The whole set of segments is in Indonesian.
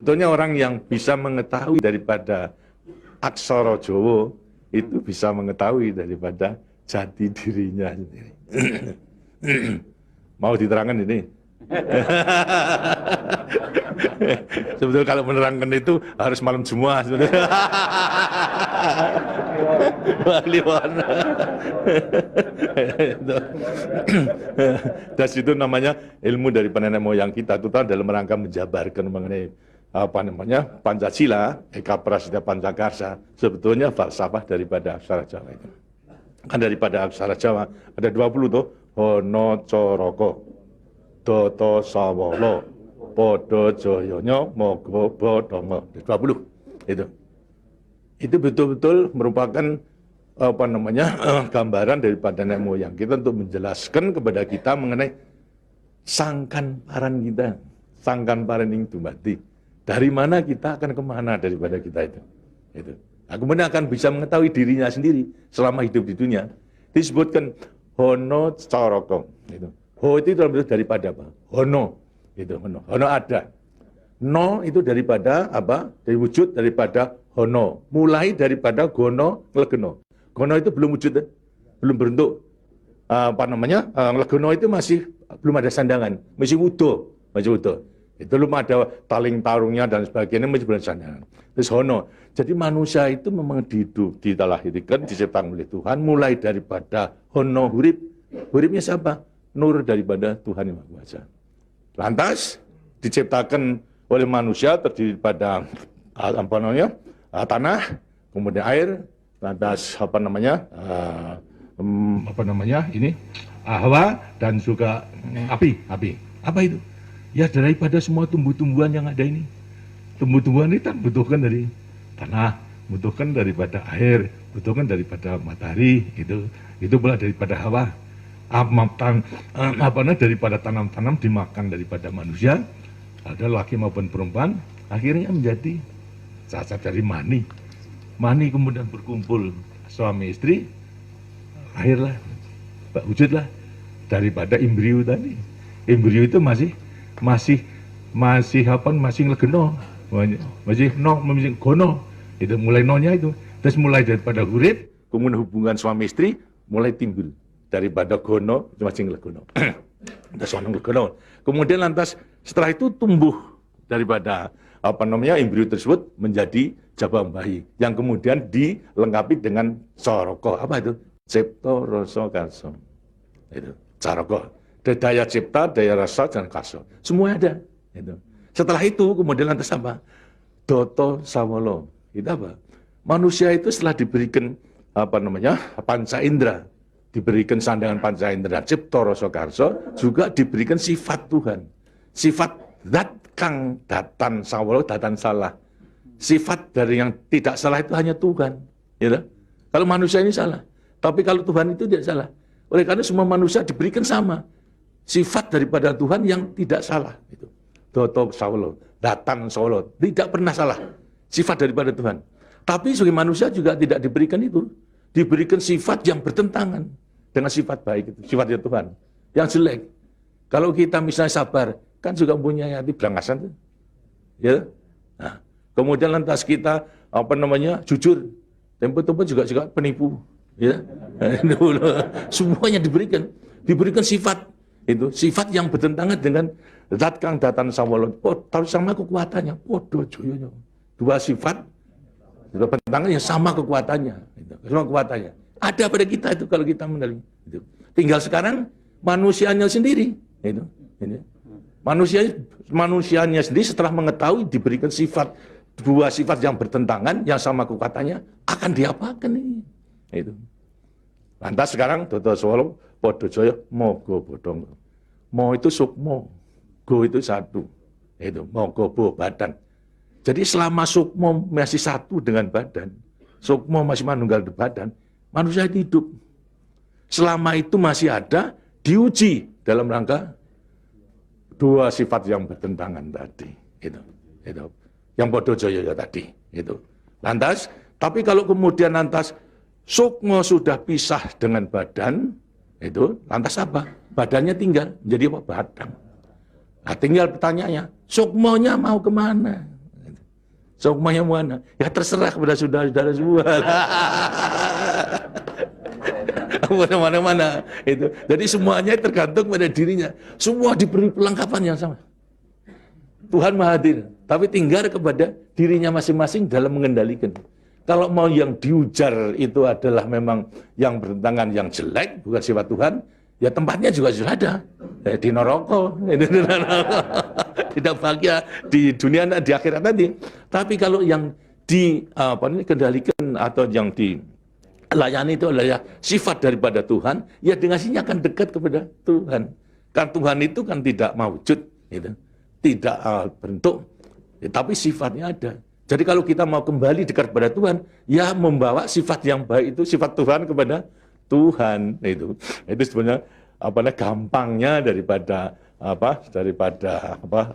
Sebetulnya orang yang bisa mengetahui daripada aksara Jawa itu bisa mengetahui daripada jati dirinya sendiri. Mau diterangkan ini? Sebetulnya kalau menerangkan itu harus malam Jumat sebetulnya. Dan itu namanya ilmu dari nenek moyang kita itu dalam rangka menjabarkan mengenai apa namanya Pancasila, Eka Prasetya Pancakarsa, sebetulnya falsafah daripada aksara Jawa itu. Kan daripada aksara Jawa ada 20 tuh, Hono Coroko, Doto Sawolo, Podo Joyonya, Mogo Bodongo, 20 itu. Itu betul-betul merupakan apa namanya gambaran daripada nenek moyang kita untuk menjelaskan kepada kita mengenai sangkan paran kita, sangkan paran ing dumati. Dari mana kita akan kemana daripada kita itu. Nah, kemudian akan bisa mengetahui dirinya sendiri selama hidup di dunia. Disebutkan Hono Coroko. Ho itu daripada apa? Hono. Hono. Hono ada. No itu daripada apa? Dari wujud daripada Hono. Mulai daripada Gono Nglegeno. Gono itu belum wujud, belum berbentuk. Apa namanya? Nglegeno itu masih belum ada sandangan, masih wudo, masih wudo. Itu belum ada taling tarungnya dan sebagainya, masih belum sandangan. Terus Hono. Jadi manusia itu memang dilahirkan, diciptakan oleh Tuhan, mulai daripada Hono hurip. Huripnya siapa? Nur daripada Tuhan Yang Maha Kuasa. Lantas diciptakan oleh manusia terdiri pada apa namanya tanah, kemudian air, lantas apa namanya ini hawa dan juga api. Apa itu? Ya daripada semua tumbuh-tumbuhan yang ada ini. Tumbuh-tumbuhan ini kan butuhkan dari tanah, butuhkan daripada air, butuhkan daripada matahari, itu pula daripada hawa. Daripada tanam-tanam dimakan daripada manusia, ada laki maupun perempuan, akhirnya menjadi cacat dari mani. Mani kemudian berkumpul suami istri, lahirlah, wujudlah daripada embrio tadi. Embrio itu masih nglegeno, masih gono. Itu mulai nonya itu. Terus mulai daripada hurip, kemudian hubungan suami istri mulai timbul. Daripada gono, masih nglegono. Kemudian lantas setelah itu tumbuh daripada apa namanya embrio tersebut menjadi jabang bayi yang kemudian dilengkapi dengan soroko. Apa itu? Cipta rasa karsa. Itu caroko. Daya cipta, daya rasa dan karsa. Semua ada. Itu. Setelah itu kemudian lantas apa? Doto sawolo. Itu apa? Manusia itu setelah diberikan apa namanya panca indera, diberikan sandangan panca indera, cipta rasa karsa, juga diberikan sifat Tuhan. Sifat zat kang datan sawolo, datan salah. Sifat dari yang tidak salah itu hanya Tuhan. Ya, kalau manusia ini salah. Tapi kalau Tuhan itu tidak salah. Oleh karena semua manusia diberikan sama. Sifat daripada Tuhan yang tidak salah. Itu. Doto sawolo, datan sawolo. Tidak pernah salah. Sifat daripada Tuhan. Tapi sebagai manusia juga tidak diberikan itu. Diberikan sifat yang bertentangan dengan sifat baik itu, sifatnya Tuhan. Yang jelek. Kalau kita misalnya sabar, kan juga punya hati berangasan tuh. Ya. Nah, kemudian lantas kita apa namanya? Jujur. Tempo-tempo juga penipu, ya. Semuanya diberikan sifat itu, sifat yang bertentangan dengan zat kang datan sawolo. Oh, tahu sama kekuatannya. Podo joyonya. Dua sifat bertentangan yang sama kekuatannya, sama kekuatannya. Ada pada kita itu kalau kita menerima. Itu. Tinggal sekarang manusianya sendiri, itu. Manusianya sendiri setelah mengetahui diberikan sifat dua sifat yang bertentangan, yang sama kekuatannya, akan diapakan ini? Itu. Lantas sekarang Dodo Sawolo, Podo Joyo, Mogo Bodong. Mo itu sukmo, go itu satu, itu Mogo bo badan. Jadi selama sukmo masih satu dengan badan, sukmo masih manunggal di badan, manusia hidup. Selama itu masih ada, diuji dalam rangka dua sifat yang bertentangan tadi. Itu. Yang podo joyo tadi. Itu. Lantas, tapi kalau kemudian lantas sukmo sudah pisah dengan badan, itu lantas apa? Badannya tinggal, menjadi apa? Badan. Nah, tinggal pertanyaannya, sukmonya mau kemana? Sukmanya mana? Ya terserah kepada saudara-saudara semua. Mana-mana itu. Jadi semuanya tergantung pada dirinya. Semua diberi perlengkapan yang sama. Tuhan Maha Hadir, tapi tinggal kepada dirinya masing-masing dalam mengendalikan. Kalau mau yang diujar itu adalah memang yang bertentangan yang jelek, bukan sifat Tuhan, ya tempatnya juga sudah ada. Di neraka, tidak bahagia di dunia dan di akhirat nanti. Tapi kalau yang dikendalikan atau yang dilayani itu adalah sifat daripada Tuhan, ya dengan sini akan dekat kepada Tuhan. Kan Tuhan itu kan tidak mewujud, gitu. Tidak bentuk, ya, tapi sifatnya ada. Jadi kalau kita mau kembali dekat kepada Tuhan, ya membawa sifat yang baik itu, sifat Tuhan kepada Tuhan. Itu sebenarnya gampangnya daripada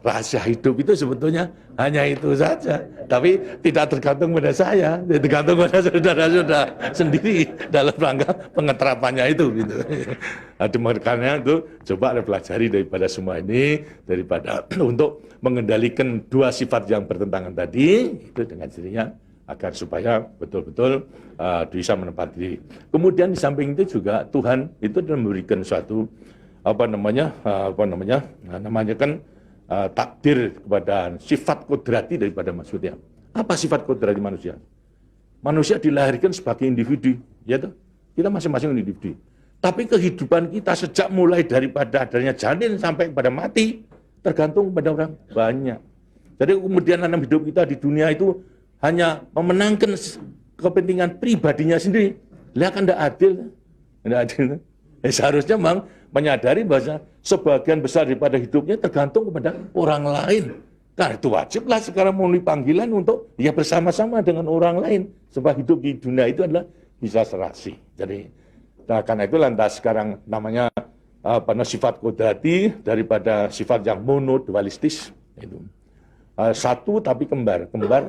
rahasia hidup itu sebetulnya hanya itu saja. Tapi tidak tergantung pada saya, tergantung pada saudara-saudara sendiri dalam rangka pengeterapannya itu. Gitu. Makanya itu coba pelajari daripada semua ini, daripada untuk mengendalikan dua sifat yang bertentangan tadi itu dengan dirinya agar supaya betul-betul bisa menempati diri. Kemudian di samping itu juga Tuhan itu memberikan suatu takdir kepada sifat kodrati daripada manusia. Apa sifat kodrati manusia? Manusia dilahirkan sebagai individu, ya toh? Kita masing-masing individu. Tapi kehidupan kita sejak mulai daripada adanya janin sampai pada mati tergantung pada orang banyak. Jadi kemudian dalam hidup kita di dunia itu hanya memenangkan kepentingan pribadinya sendiri. Lihat kan tidak adil. Tidak adil. Seharusnya memang menyadari bahwa sebagian besar daripada hidupnya tergantung kepada orang lain. Karena itu wajiblah sekarang memenuhi panggilan untuk ya bersama-sama dengan orang lain. Sebab hidup di dunia itu adalah bisa serasi. Jadi karena itu lantas sekarang namanya sifat kodrati daripada sifat yang monodualistis. Itu. Satu tapi kembar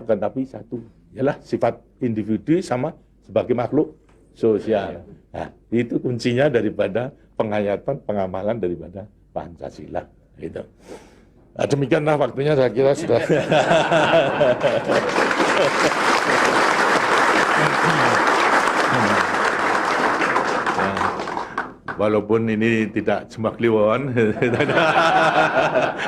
tetapi satu. Ialah sifat individu sama sebagai makhluk sosial. Nah, itu kuncinya daripada penghayatan, pengamalan daripada Pancasila. Itu. Nah, demikianlah waktunya saya kira sudah. Walaupun ini tidak cuma kliwon,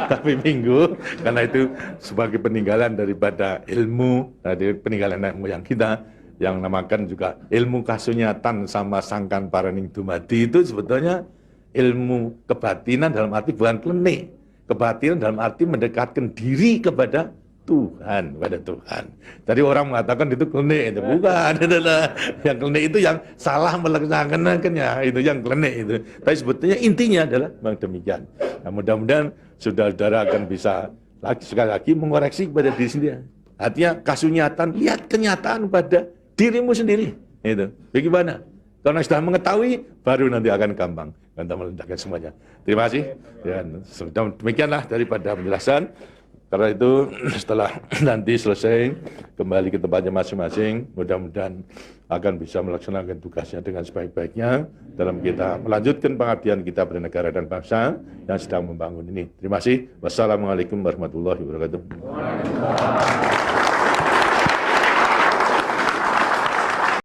tapi minggu, karena itu sebagai peninggalan daripada ilmu, dari peninggalan moyang kita, yang namakan juga ilmu kasunyatan sama sangkan paraning dumadi itu sebetulnya ilmu kebatinan dalam arti bukan klenik. Kebatinan dalam arti mendekatkan diri kepada Tuhan, kepada Tuhan. Jadi orang mengatakan itu klenik, itu bukan. Yang klenik itu yang salah melaksanakannya, itu yang klenik itu. Tapi sebetulnya intinya adalah memang demikian. Nah, mudah-mudahan saudara-saudara akan bisa sekali lagi mengoreksi kepada diri sendiri. Artinya kasunyatan, lihat kenyataan pada dirimu sendiri. Itu. Bagaimana? Karena sudah mengetahui, baru nanti akan gampang. Kita meletakkan semuanya. Terima kasih. Dan demikianlah daripada penjelasan. Karena itu setelah nanti selesai kembali ke tempatnya masing-masing, mudah-mudahan akan bisa melaksanakan tugasnya dengan sebaik-baiknya dalam kita melanjutkan pengabdian kita pada negara dan bangsa yang sedang membangun ini. Terima kasih. Wassalamualaikum warahmatullahi wabarakatuh.